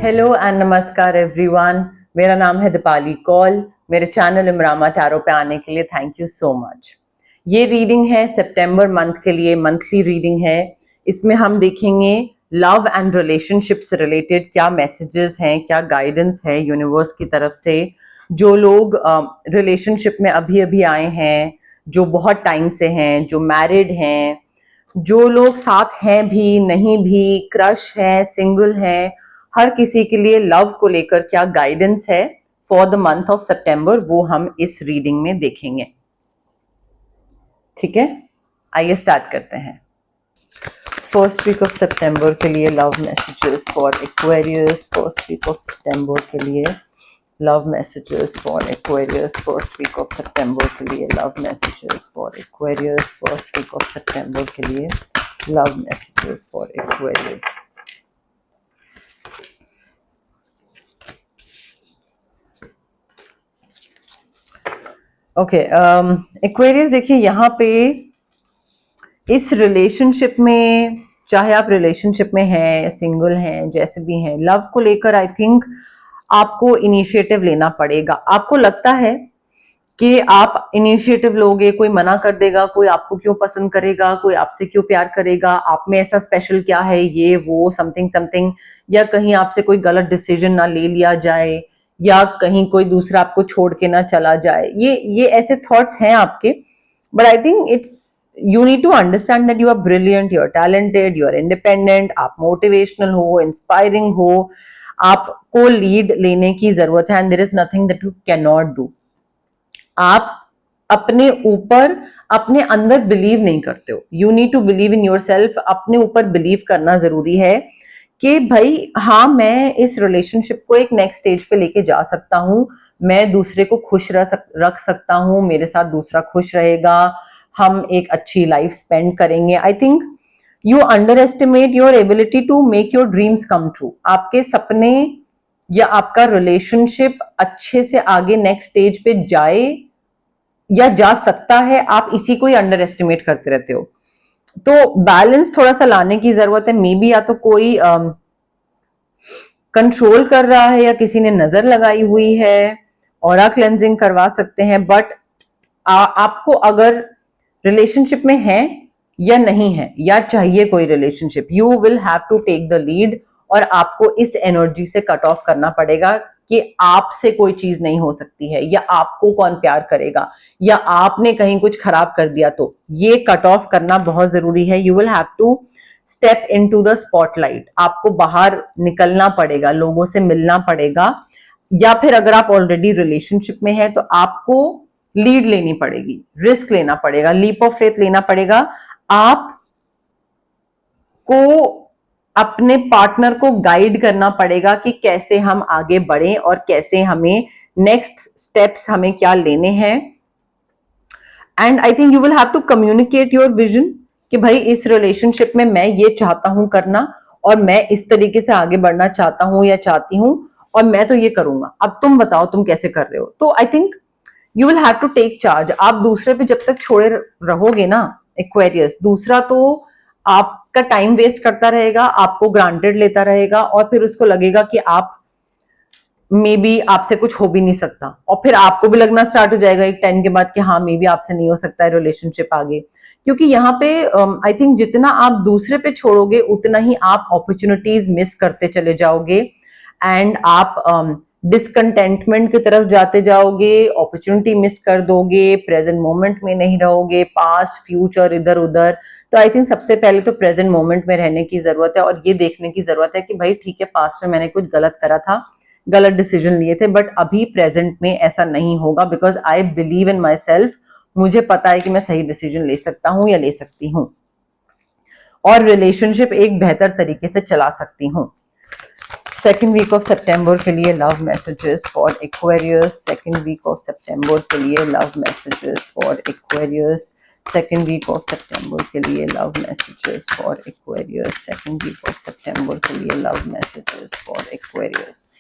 Hello and नमस्कार everyone. मेरा नाम है दीपाली कौल। मेरे चैनल इमरामा टैरो पे आने के लिए थैंक यू सो मच। ये रीडिंग है सितंबर मंथ के लिए, मंथली रीडिंग है। इसमें हम देखेंगे लव एंड रिलेशनशिप से रिलेटेड क्या मैसेजेस हैं, क्या गाइडेंस है यूनिवर्स की तरफ से। जो लोग रिलेशनशिप में अभी अभी आए हैं, जो बहुत टाइम से हैं, जो मैरिड हैं, जो लोग साथ हैं भी नहीं भी, क्रश है, सिंगल है, हर किसी के लिए लव को लेकर क्या गाइडेंस है फॉर द मंथ ऑफ सितंबर, वो हम इस रीडिंग में देखेंगे। ठीक है, आइए स्टार्ट करते हैं। फर्स्ट वीक ऑफ सितंबर के लिए love messages for Aquarius. First week of सितंबर के लिए love messages for Aquarius. First week of सितंबर के लिए love messages for Aquarius. First week of सितंबर के लिए love messages for Aquarius. Okay, Aquarius देखिए यहाँ पे इस रिलेशनशिप में, चाहे आप रिलेशनशिप में हैं, सिंगल हैं, जैसे भी हैं, लव को लेकर आई थिंक आपको इनिशिएटिव लेना पड़ेगा। आपको लगता है कि आप इनिशिएटिव लोगे, कोई मना कर देगा, कोई आपको क्यों पसंद करेगा, कोई आपसे क्यों प्यार करेगा, आप में ऐसा स्पेशल क्या है, ये वो समथिंग समथिंग, या कहीं आपसे कोई गलत डिसीजन ना ले लिया जाए, या कहीं कोई दूसरा आपको छोड़ के ना चला जाए। ये ऐसे थॉट्स हैं आपके। But I think it's you need to understand that you are brilliant, you are talented, you are independent, आप मोटिवेशनल हो, इंस्पायरिंग हो, आपको लीड लेने की जरूरत है and there is nothing that you can not do. आप अपने ऊपर, अपने अंदर बिलीव नहीं करते हो। You need to believe in yourself. अपने ऊपर बिलीव करना जरूरी है कि भाई हाँ, मैं इस रिलेशनशिप को एक नेक्स्ट स्टेज पे लेके जा सकता हूँ, मैं दूसरे को खुश रख सकता हूँ, मेरे साथ दूसरा खुश रहेगा, हम एक अच्छी लाइफ स्पेंड करेंगे। I think you underestimate your ability to make your dreams come true. आपके सपने या आपका रिलेशनशिप अच्छे से आगे नेक्स्ट स्टेज पे जाए या जा सकता है, आप इसी को ही अंडर एस्टिमेट करते रहते हो। तो बैलेंस थोड़ा सा लाने की जरूरत है। मे बी या तो कोई कंट्रोल कर रहा है, या किसी ने नजर लगाई हुई है, ऑरा क्लेंजिंग करवा सकते हैं। बट आपको अगर रिलेशनशिप में है या नहीं है, या चाहिए कोई relationship, you will have to take the lead. और आपको इस एनर्जी से कट ऑफ करना पड़ेगा कि आपसे कोई चीज नहीं हो सकती है, या आपको कौन प्यार करेगा, या आपने कहीं कुछ खराब कर दिया। तो ये कट ऑफ करना बहुत जरूरी है। You will have to step into the spotlight. आपको बाहर निकलना पड़ेगा, लोगों से मिलना पड़ेगा, या फिर अगर आप ऑलरेडी रिलेशनशिप में है तो आपको लीड लेनी पड़ेगी, रिस्क लेना पड़ेगा, लीप ऑफ फेथ लेना पड़ेगा। आपको अपने पार्टनर को गाइड करना पड़ेगा कि कैसे हम आगे बढ़ें और कैसे हमें नेक्स्ट स्टेप्स, हमें क्या लेने हैं। And I think you will have to communicate your vision कि भाई इस रिलेशनशिप में मैं ये चाहता हूं करना, और मैं इस तरीके से आगे बढ़ना चाहता हूं या चाहती हूं, और मैं तो ये करूंगा, अब तुम बताओ तुम कैसे कर रहे हो। तो I think you will have to take charge. आप दूसरे पे जब तक छोड़े रहोगे ना एक्वेरियस, दूसरा तो आपका टाइम वेस्ट करता रहेगा, आपको ग्रांटेड लेता रहेगा, और फिर उसको लगेगा कि आप मे बी आपसे कुछ हो भी नहीं सकता, और फिर आपको भी लगना स्टार्ट हो जाएगा एक टाइम के बाद कि हाँ, मे बी आपसे नहीं हो सकता है रिलेशनशिप आगे। क्योंकि यहाँ पे आई थिंक जितना आप दूसरे पे छोड़ोगे, उतना ही आप अपॉर्चुनिटीज मिस करते चले जाओगे, एंड आप डिसकंटेंटमेंट की तरफ जाते जाओगे, अपॉर्चुनिटी मिस कर दोगे, प्रेजेंट मोमेंट में नहीं रहोगे, पास्ट फ्यूचर इधर उधर। तो आई थिंक सबसे पहले तो प्रेजेंट मोमेंट में रहने की जरूरत है, और ये देखने की जरूरत है कि भाई ठीक है, पास्ट में मैंने कुछ गलत करा था, गलत डिसीजन लिए थे, बट अभी प्रेजेंट में ऐसा नहीं होगा, because I believe in my self. मुझे पता है कि मैं सही डिसीजन ले सकता हूं या ले सकती हूँ, और रिलेशनशिप एक बेहतर तरीके से चला सकती हूँ। सेकेंड वीक ऑफ सितंबर के लिए love messages for Aquarius. Second week of सितंबर के लिए love messages for Aquarius. Second week of सितंबर के लिए love messages for Aquarius. Second week of सितंबर के लिए लव मैसेजेस फॉर एक्वेरियस।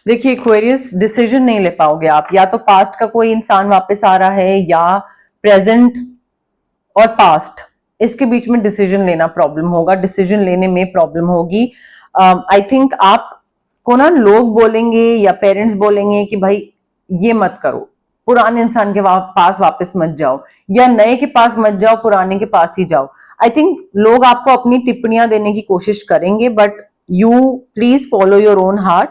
देखिए एक्वेरियस, डिसीजन नहीं ले पाओगे आप। या तो पास्ट का कोई इंसान वापस आ रहा है, या प्रेजेंट और पास्ट, इसके बीच में डिसीजन लेना प्रॉब्लम होगा, डिसीजन लेने में प्रॉब्लम होगी। आई थिंक आपको ना लोग बोलेंगे या पेरेंट्स बोलेंगे कि भाई ये मत करो, पुराने इंसान के पास वापस मत जाओ, या नए के पास मत जाओ, पुराने के पास ही जाओ। आई थिंक लोग आपको अपनी टिप्पणियां देने की कोशिश करेंगे, but you please follow your own heart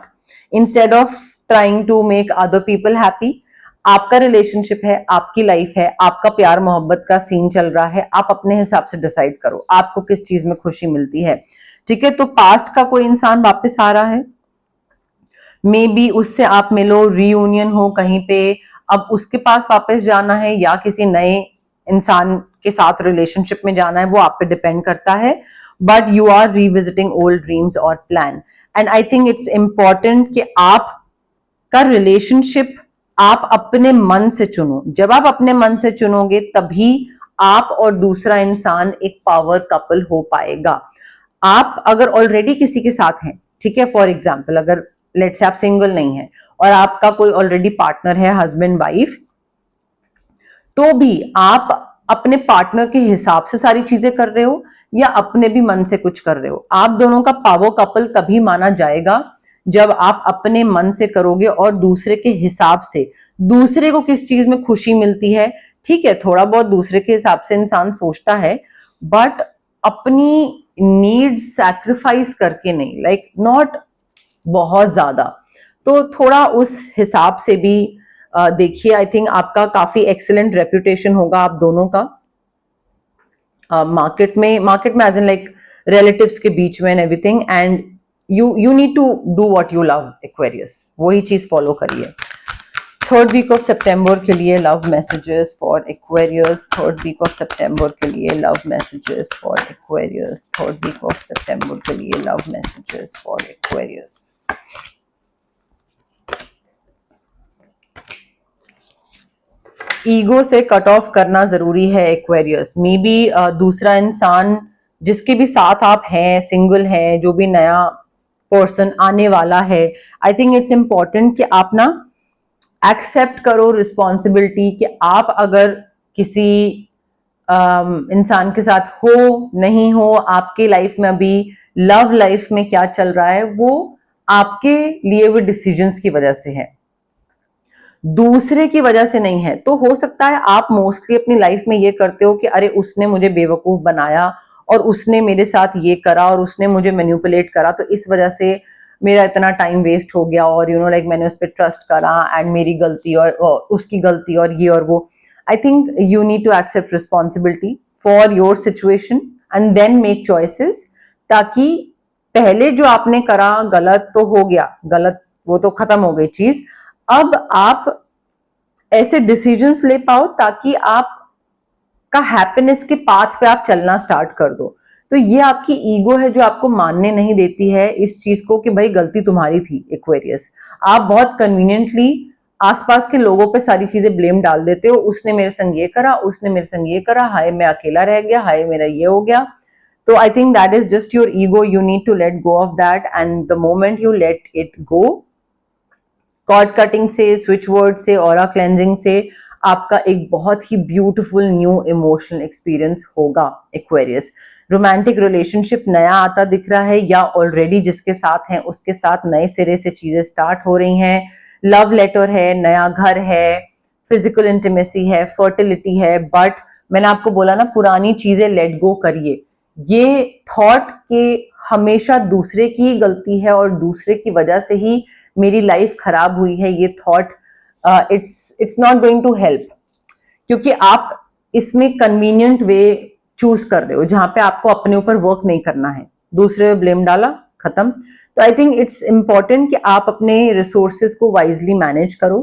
instead of trying to make other people happy. आपका रिलेशनशिप है, आपकी लाइफ है, आपका प्यार मोहब्बत का सीन चल रहा है, आप अपने हिसाब से डिसाइड करो आपको किस चीज में खुशी मिलती है। ठीक है, तो पास्ट का कोई इंसान वापस आ रहा है, मे बी उससे आप मिलो, रीयूनियन हो कहीं पे, अब उसके पास वापस जाना है या किसी नए इंसान के साथ रिलेशनशिप में जाना है, वो आप पे डिपेंड करता है, but you are revisiting old dreams और plan. And I think it's important कि आप का रिलेशनशिप आप अपने मन से चुनो। जब आप अपने मन से चुनोगे तभी आप और दूसरा इंसान एक पावर कपल हो पाएगा। आप अगर ऑलरेडी किसी के साथ हैं, ठीक है, फॉर एग्जाम्पल अगर लेट्स से आप सिंगल नहीं है और आपका कोई ऑलरेडी पार्टनर है, हस्बैंड वाइफ, तो भी आप अपने पार्टनर के हिसाब से सारी चीजें कर रहे हो या अपने भी मन से कुछ कर रहे हो। आप दोनों का पावर कपल तभी माना जाएगा जब आप अपने मन से करोगे और दूसरे के हिसाब से। दूसरे को किस चीज में खुशी मिलती है, ठीक है, थोड़ा बहुत दूसरे के हिसाब से इंसान सोचता है, बट अपनी नीड्स सैक्रिफाइस करके नहीं, लाइक नॉट बहुत ज्यादा। तो थोड़ा उस हिसाब से भी देखिए। आई थिंक आपका काफी एक्सीलेंट रेपुटेशन होगा आप दोनों का मार्केट में एज इन लाइक रिलेटिव्स के बीच में and everything, and you need to do what you love, Aquarius, वही चीज फॉलो करिए। थर्ड वीक ऑफ सितंबर के लिए love messages for Aquarius, third week of सितंबर के लिए love messages for Aquarius, third week of सितंबर के लिए love messages for Aquarius. Ego से कट ऑफ करना जरूरी है एक्वेरियस। मे बी दूसरा इंसान जिसके भी साथ आप हैं, सिंगल हैं, जो भी नया पर्सन आने वाला है, आई थिंक इट्स इंपॉर्टेंट कि आप ना एक्सेप्ट करो रिस्पॉन्सिबिलिटी कि आप अगर किसी इंसान के साथ हो नहीं हो, आपके लाइफ में अभी लव लाइफ में क्या चल रहा है, वो आपके लिए हुए डिसीजंस की वजह से है, दूसरे की वजह से नहीं है। तो हो सकता है आप मोस्टली अपनी लाइफ में ये करते हो कि अरे उसने मुझे बेवकूफ बनाया और उसने मेरे साथ ये करा और उसने मुझे मैनिपुलेट करा, तो इस वजह से मेरा इतना टाइम वेस्ट हो गया, और लाइक मैंने उस पर ट्रस्ट करा एंड मेरी गलती और उसकी गलती और ये और वो। I think you need to accept responsibility for your situation and then make choices, ताकि पहले जो आपने करा गलत तो हो गया, गलत वो तो खत्म हो गई चीज, अब आप ऐसे डिसीजंस ले पाओ ताकि आप का हैप्पीनेस के पाथ पे आप चलना स्टार्ट कर दो। तो ये आपकी ईगो है जो आपको मानने नहीं देती है इस चीज को कि भाई गलती तुम्हारी थी एक्वेरियस। आप बहुत कन्वीनियंटली आसपास के लोगों पे सारी चीजें ब्लेम डाल देते हो, उसने मेरे संग ये करा, उसने मेरे संग ये करा, हाय मैं अकेला रह गया, हाय मेरा ये हो गया। तो I think that is just your ego, you need to let go of that, and the moment you let it go, cord cutting से, स्विच वर्ड से, ऑरा क्लेंजिंग से आपका एक बहुत ही ब्यूटीफुल न्यू इमोशनल एक्सपीरियंस होगा एक्वेरियस। Romantic relationship नया आता दिख रहा है, या ऑलरेडी जिसके साथ हैं उसके साथ नए सिरे से चीजें स्टार्ट हो रही हैं, लव लेटर है, नया घर है, फिजिकल इंटीमेसी है, फर्टिलिटी है, बट मैंने आपको बोला ना पुरानी चीजें लेट गो करिए। ये थॉट के हमेशा दूसरे की ही गलती है और दूसरे की वजह से ही मेरी लाइफ खराब हुई है, ये thought it's not going to help, क्योंकि आप इसमें कन्वीनियंट वे चूज कर रहे हो जहां पे आपको अपने ऊपर वर्क नहीं करना है, दूसरे पे ब्लेम डाला, खत्म। तो आई थिंक इट्स इंपॉर्टेंट कि आप अपने रिसोर्सेज को वाइजली मैनेज करो।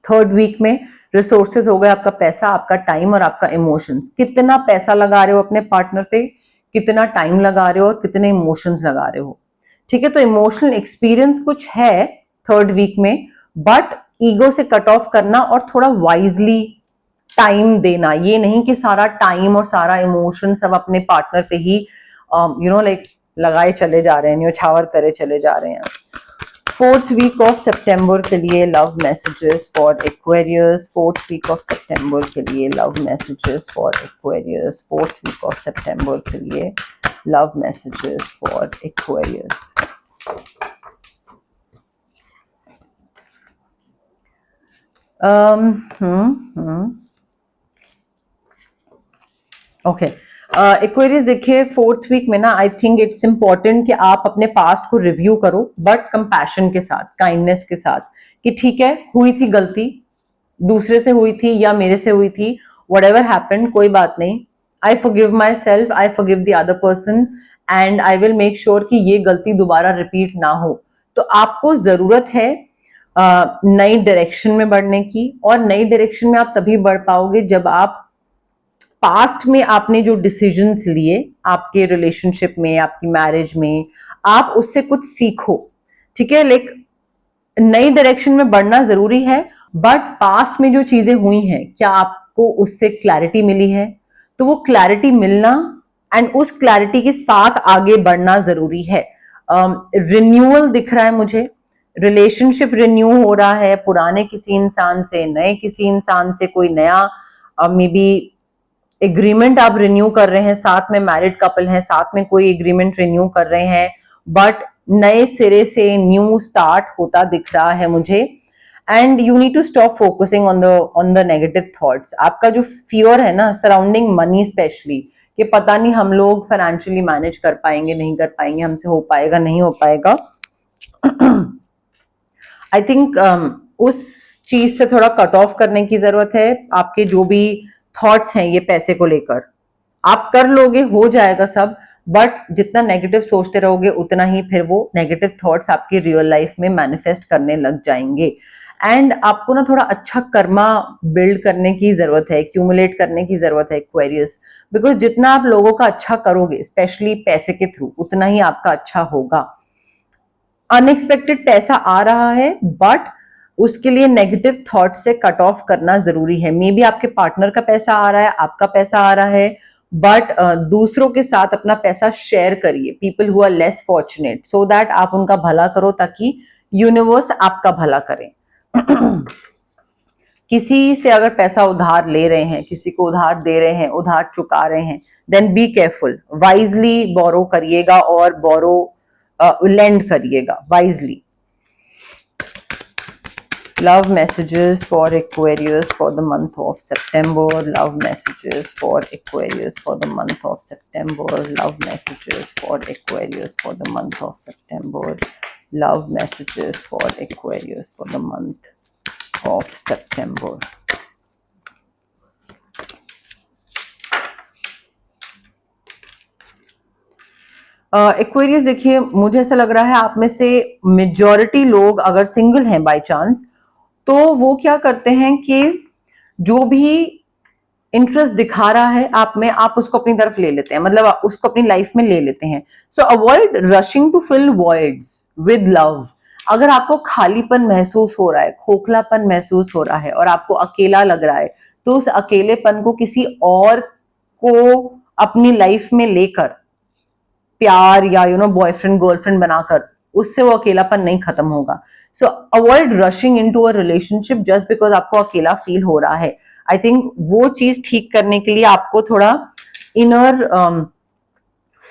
थर्ड वीक में रिसोर्सेज हो गए आपका पैसा, आपका टाइम और आपका इमोशंस। कितना पैसा लगा रहे हो अपने पार्टनर पे, कितना टाइम लगा रहे हो और कितने इमोशंस लगा रहे हो, ठीक है। तो इमोशनल एक्सपीरियंस कुछ है थर्ड वीक में, बट ईगो से कट ऑफ करना और थोड़ा वाइजली टाइम देना, ये नहीं कि सारा टाइम और सारा इमोशन सब अपने पार्टनर पे ही लाइक लगाए चले जा रहे हैं, न्योछावर करे चले जा रहे हैं। फोर्थ वीक ऑफ सितंबर के लिए love messages for Aquarius, fourth week of सितंबर के लिए love messages for Aquarius, fourth week of सितंबर के लिए love messages for Aquarius. Okay, Aquarius देखिए फोर्थ वीक में ना आई थिंक इट्स इंपॉर्टेंट कि आप अपने पास्ट को रिव्यू करो, बट कंपैशन के साथ, काइंडनेस के साथ, कि ठीक है हुई थी गलती, दूसरे से हुई थी या मेरे से हुई थी, व्हाटएवर हैपेंड कोई बात नहीं, I forgive my self, I forgive the other person and I will make sure कि ये गलती दोबारा रिपीट ना हो। तो आपको जरूरत है नई डायरेक्शन में बढ़ने की, और नई डायरेक्शन में आप तभी बढ़ पाओगे जब आप पास्ट में आपने जो डिसीजंस लिए आपके रिलेशनशिप में, आपकी मैरिज में, आप उससे कुछ सीखो। ठीक है, लाइक नई डायरेक्शन में बढ़ना जरूरी है, बट पास्ट में जो चीजें हुई हैं क्या आपको उससे क्लैरिटी मिली है? तो वो क्लैरिटी मिलना एंड उस क्लैरिटी के साथ आगे बढ़ना जरूरी है। रिन्यूअल दिख रहा है मुझे, रिलेशनशिप रिन्यू हो रहा है पुराने किसी इंसान से नए किसी इंसान से, कोई नया मे बी एग्रीमेंट आप रिन्यू कर रहे हैं, साथ में मैरिड कपल हैं, साथ में कोई एग्रीमेंट रिन्यू कर रहे हैं, बट नए सिरे से न्यू स्टार्ट होता दिख रहा है मुझे। And you need to stop focusing on the negative thoughts. आपका जो फियर है ना सराउंडिंग मनी स्पेशली, कि पता नहीं हम लोग फाइनेंशियली मैनेज कर पाएंगे नहीं कर पाएंगे, हमसे हो पाएगा नहीं हो पाएगा, आई थिंक उस चीज से थोड़ा कट ऑफ करने की जरूरत है। आपके जो भी थॉट्स हैं ये पैसे को लेकर, आप कर लोगे, हो जाएगा सब, बट जितना नेगेटिव सोचते रहोगे उतना ही फिर वो नेगेटिव थॉट्स आपकी रियल लाइफ में मैनिफेस्ट करने लग जाएंगे। एंड आपको ना थोड़ा अच्छा कर्मा बिल्ड करने की जरूरत है, एक्यूमुलेट करने की जरूरत है एक्वेरियस, बिकॉज जितना आप लोगों का अच्छा करोगे स्पेशली पैसे के थ्रू, उतना ही आपका अच्छा होगा। अनएक्सपेक्टेड पैसा आ रहा है, बट उसके लिए नेगेटिव थॉट से कट ऑफ करना जरूरी है। मे बी आपके पार्टनर का पैसा आ रहा है, आपका पैसा आ रहा है, बट दूसरों के साथ अपना पैसा शेयर करिए, people who are less fortunate, so that आप उनका भला करो ताकि यूनिवर्स आपका भला करे। किसी से अगर पैसा उधार ले रहे हैं, किसी को उधार दे रहे हैं, उधार चुका रहे हैं, देन बी केयरफुल, वाइजली बोरो करिएगा और बोरो लेंड करिएगा wisely. Love messages for Aquarius for the month of September. Love messages for Aquarius for the month of September. Love messages for Aquarius for the month of September. Love messages for Aquarius for the month of September. Aquarius देखिए मुझे ऐसा लग रहा है आप में से majority लोग अगर सिंगल हैं बाय चांस, तो वो क्या करते हैं कि जो भी इंटरेस्ट दिखा रहा है आप में, आप उसको अपनी तरफ ले लेते हैं, मतलब आप उसको अपनी लाइफ में ले लेते हैं। So avoid rushing to fill voids with love. अगर आपको खालीपन महसूस हो रहा है, खोखलापन महसूस हो रहा है और आपको अकेला लग रहा है, तो उस अकेलेपन को किसी और को अपनी लाइफ में लेकर प्यार या बॉयफ्रेंड गर्लफ्रेंड बनाकर, उससे वो अकेलापन नहीं खत्म होगा। सो avoid rushing into a relationship just because आपको अकेला फील हो रहा है। आई थिंक वो चीज ठीक करने के लिए आपको थोड़ा इनर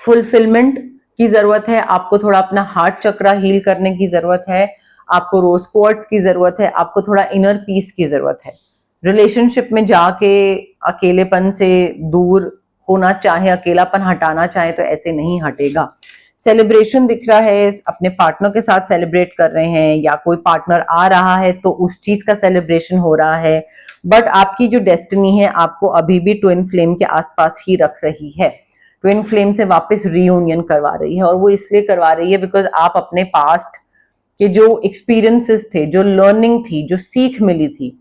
फुलफिलमेंट की जरूरत है, आपको थोड़ा अपना हार्ट चक्रा हील करने की जरूरत है, आपको रोज क्वार्ट्स की जरूरत है, आपको थोड़ा इनर पीस की जरूरत है। रिलेशनशिप में जाके अकेलेपन से दूर होना चाहे, अकेलापन हटाना चाहे तो ऐसे नहीं हटेगा। सेलिब्रेशन दिख रहा है, अपने पार्टनर के साथ सेलिब्रेट कर रहे हैं या कोई पार्टनर आ रहा है तो उस चीज का सेलिब्रेशन हो रहा है, बट आपकी जो डेस्टिनी है आपको अभी भी ट्विन फ्लेम के आसपास ही रख रही है, ट्विन फ्लेम से वापस रीयूनियन करवा रही है। और वो इसलिए करवा रही है बिकॉज आप अपने पास्ट के जो एक्सपीरियंसेस थे, जो लर्निंग थी, जो सीख मिली थी,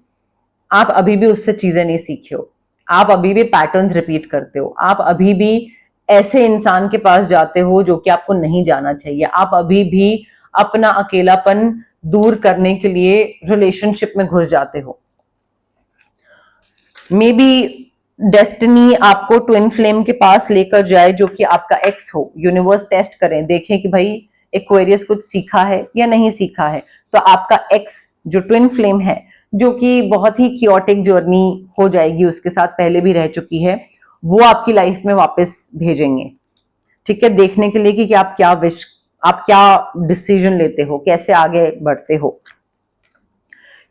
आप अभी भी उससे चीजें नहीं सीखे हो, आप अभी भी पैटर्न्स रिपीट करते हो, आप अभी भी ऐसे इंसान के पास जाते हो जो कि आपको नहीं जाना चाहिए, आप अभी भी अपना अकेलापन दूर करने के लिए रिलेशनशिप में घुस जाते हो। मे बी डेस्टिनी आपको ट्विन फ्लेम के पास लेकर जाए जो कि आपका एक्स हो। यूनिवर्स टेस्ट करें, देखें कि भाई एक्वेरियस कुछ सीखा है या नहीं सीखा है, तो आपका एक्स जो ट्विन फ्लेम है, जो कि बहुत ही क्योटिक जर्नी हो जाएगी, उसके साथ पहले भी रह चुकी है, वो आपकी लाइफ में वापस भेजेंगे, ठीक है, देखने के लिए कि आप क्या डिसीजन लेते हो, कैसे आगे बढ़ते हो।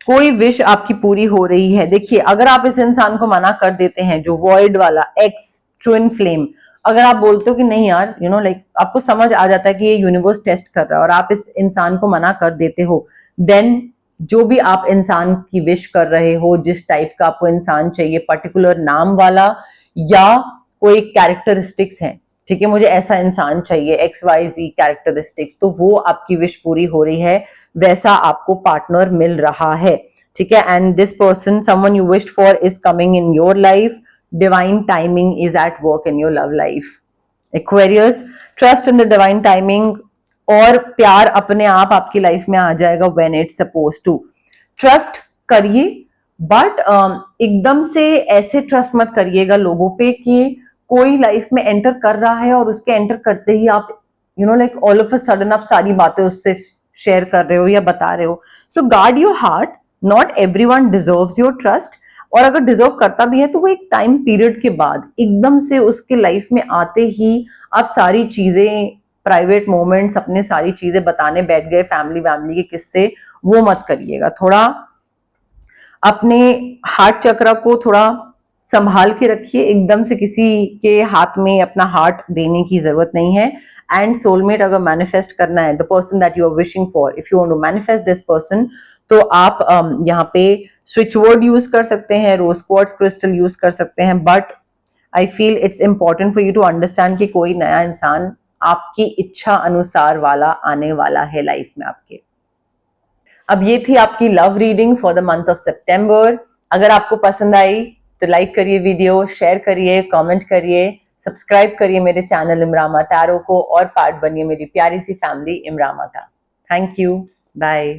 कोई विश आपकी पूरी हो रही है। देखिए, अगर आप इस इंसान को मना कर देते हैं, जो वॉइड वाला एक्स ट्विन फ्लेम, अगर आप बोलते हो कि नहीं यार, लाइक आपको समझ आ जाता है कि ये यूनिवर्स टेस्ट कर रहा है और आप इस इंसान को मना कर देते हो, देन जो भी आप इंसान की विश कर रहे हो, जिस टाइप का आपको इंसान चाहिए, पर्टिकुलर नाम वाला या कोई कैरेक्टरिस्टिक्स है, ठीक है, मुझे ऐसा इंसान चाहिए, XYZ कैरेक्टरिस्टिक्स, तो वो आपकी विश पूरी हो रही है, वैसा आपको पार्टनर मिल रहा है, ठीक है। And this person, someone you wished for, is coming in your life, divine timing is at work in your love life. Aquarius, trust in the divine timing, और प्यार अपने आप आपकी लाइफ में आ जाएगा when it's suppose to. Trust करिए, but एकदम से ऐसे ट्रस्ट मत करिएगा लोगों पे कि कोई लाइफ में एंटर कर रहा है और उसके एंटर करते ही आप like all of a sudden आप सारी बातें उससे शेयर कर रहे हो या बता रहे हो। So guard your heart, not everyone deserves your trust, और अगर डिजर्व करता भी है तो वो एक टाइम पीरियड के बाद, एकदम से उसके लाइफ में आते ही आप सारी चीजें, प्राइवेट मोमेंट्स, अपने सारी चीजें बताने बैठ गए, फैमिली वैमिली के किस्से, वो मत करिएगा। थोड़ा अपने हार्ट चक्र को थोड़ा संभाल के रखिए, एकदम से किसी के हाथ में अपना हार्ट देने की जरूरत नहीं है। एंड सोलमेट अगर मैनिफेस्ट करना है, the person that you are wishing for, if you want to manifest this person, तो आप यहाँ पे स्विच वर्ड यूज कर सकते हैं, रोज क्वार्ट्ज क्रिस्टल यूज कर सकते हैं, but I feel it's important for you to understand कि कोई नया इंसान आपकी इच्छा अनुसार वाला आने वाला है लाइफ में आपके। अब ये थी आपकी love reading for the month of September. अगर आपको पसंद आई तो लाइक करिए वीडियो, शेयर करिए, कमेंट करिए, सब्सक्राइब करिए मेरे चैनल इमरामा टैरो को, और पार्ट बनिए मेरी प्यारी सी फैमिली इमरामा का। Thank you, bye.